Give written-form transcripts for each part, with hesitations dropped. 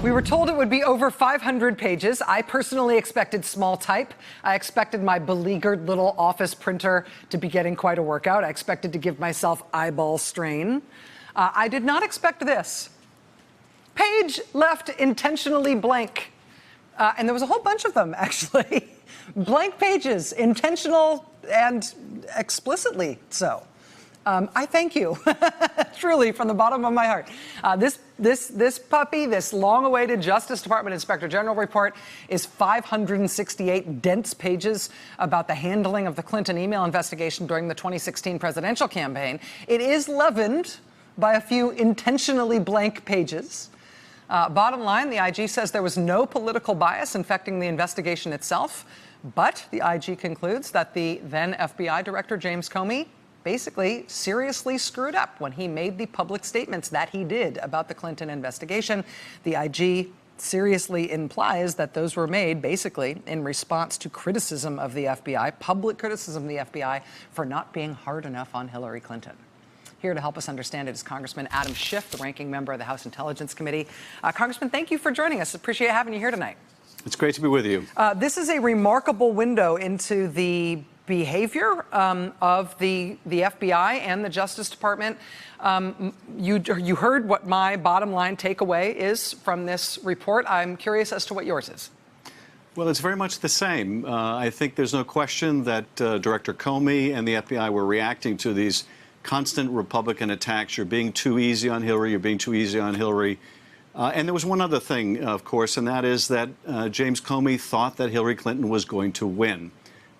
We were told it would be over 500 pages. I personally expected small type. I expected my beleaguered little office printer to be getting quite a workout. I expected to give myself eyeball strain. I did not expect this. Page left intentionally blank. And there was a whole bunch of them, actually. Blank pages, intentional and explicitly so. I thank you, truly, from the bottom of my heart. This puppy, this long-awaited Justice Department Inspector General report is 568 dense pages about the handling of the Clinton email investigation during the 2016 presidential campaign. It is leavened by a few intentionally blank pages. Bottom line, the IG says there was no political bias infecting the investigation itself, but the IG concludes that the then FBI Director James Comey basically seriously screwed up when he made the public statements that he did about the Clinton investigation. The IG seriously implies that those were made basically in response to criticism of the FBI, public criticism of the FBI for not being hard enough on Hillary Clinton. Here to help us understand it is Congressman Adam Schiff, the ranking member of the House Intelligence Committee. Congressman, thank you for joining us. Appreciate having you here tonight. It's great to be with you. This is a remarkable window into the behavior of the FBI and the Justice Department. You heard what my bottom line takeaway is from this report. I'm curious as to what yours is. Well, it's very much the same. I think there's no question that Director Comey and the FBI were reacting to these constant Republican attacks. You're being too easy on Hillary. You're being too easy on Hillary. And there was one other thing, of course, and that is that James Comey thought that Hillary Clinton was going to win.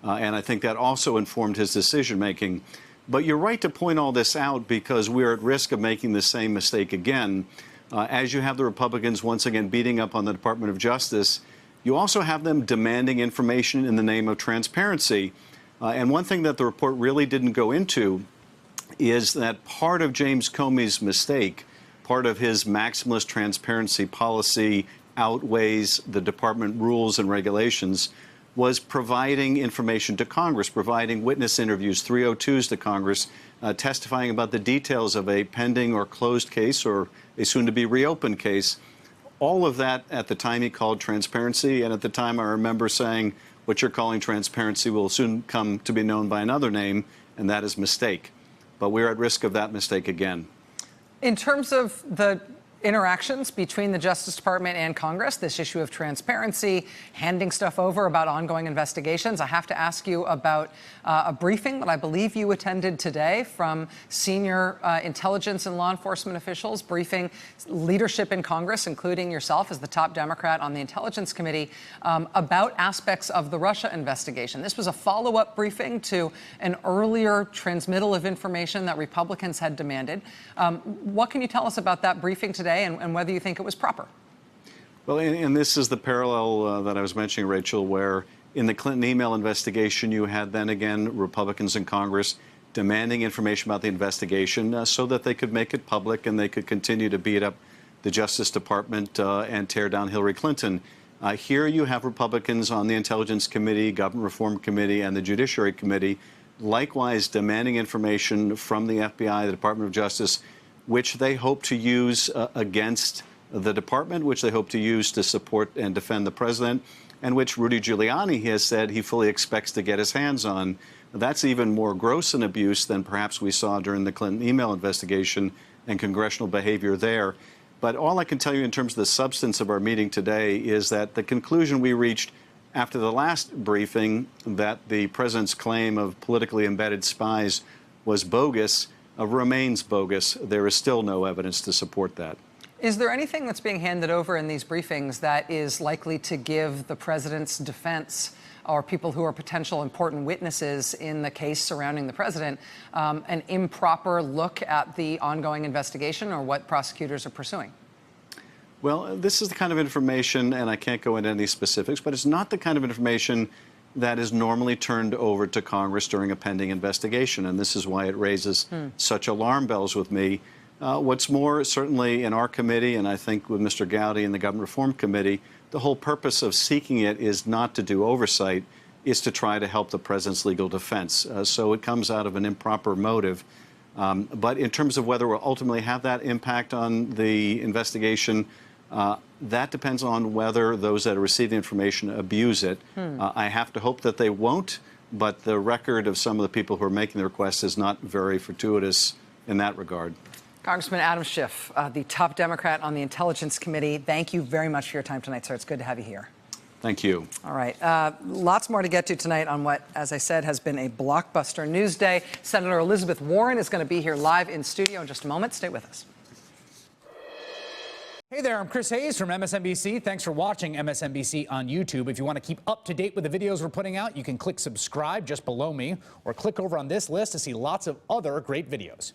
And I think that also informed his decision-making. But you're right to point all this out because we're at risk of making the same mistake again. As you have the Republicans once again beating up on the Department of Justice, you also have them demanding information in the name of transparency. And one thing that the report really didn't go into is that part of James Comey's mistake, part of his maximalist transparency policy outweighs the department rules and regulations, was providing information to Congress, providing witness interviews, 302s to Congress, testifying about the details of a pending or closed case or a soon-to-be reopened case. All of that at the time he called transparency, and at the time I remember saying what you're calling transparency will soon come to be known by another name, and that is mistake. But we're at risk of that mistake again. In terms of the interactions between the Justice Department and Congress, this issue of transparency, handing stuff over about ongoing investigations, I have to ask you about a briefing that I believe you attended today from senior intelligence and law enforcement officials, briefing leadership in Congress, including yourself as the top Democrat on the Intelligence Committee, about aspects of the Russia investigation. This was a follow-up briefing to an earlier transmittal of information that Republicans had demanded. What can you tell us about that briefing today? And whether you think it was proper? Well, and this is the parallel that I was mentioning, Rachel, where in the Clinton email investigation, you had then again Republicans in Congress demanding information about the investigation so that they could make it public and they could continue to beat up the Justice Department and tear down Hillary Clinton. Here you have Republicans on the Intelligence Committee, Government Reform Committee, and the Judiciary Committee, likewise demanding information from the FBI, the Department of Justice, which they hope to use against the department, which they hope to use to support and defend the president, and which Rudy Giuliani has said he fully expects to get his hands on. That's even more gross an abuse than perhaps we saw during the Clinton email investigation and congressional behavior there. But all I can tell you in terms of the substance of our meeting today is that the conclusion we reached after the last briefing that the president's claim of politically embedded spies was bogus remains bogus. There is still no evidence to support that. Is there anything that's being handed over in these briefings that is likely to give the president's defense or people who are potential important witnesses in the case surrounding the president an improper look at the ongoing investigation or what prosecutors are pursuing? Well, this is the kind of information, and I can't go into any specifics, but it's not the kind of information that is normally turned over to Congress during a pending investigation, and this is why it raises such alarm bells with me. What's more, certainly in our committee, and I think with Mr. Gowdy and the Government Reform Committee, the whole purpose of seeking it is not to do oversight, is to try to help the president's legal defense. So it comes out of an improper motive. But in terms of whether we'll ultimately have that impact on the investigation, That depends on whether those that receive the information abuse it. I have to hope that they won't, but the record of some of the people who are making the requests is not very fortuitous in that regard. Congressman Adam Schiff, the top Democrat on the Intelligence Committee, thank you very much for your time tonight, sir. It's good to have you here. Thank you. All right. Lots more to get to tonight on what, as I said, has been a blockbuster news day. Senator Elizabeth Warren is going to be here live in studio in just a moment. Stay with us. Hey there, I'm Chris Hayes from MSNBC. Thanks for watching MSNBC on YouTube. If you want to keep up to date with the videos we're putting out, you can click subscribe just below me or click over on this list to see lots of other great videos.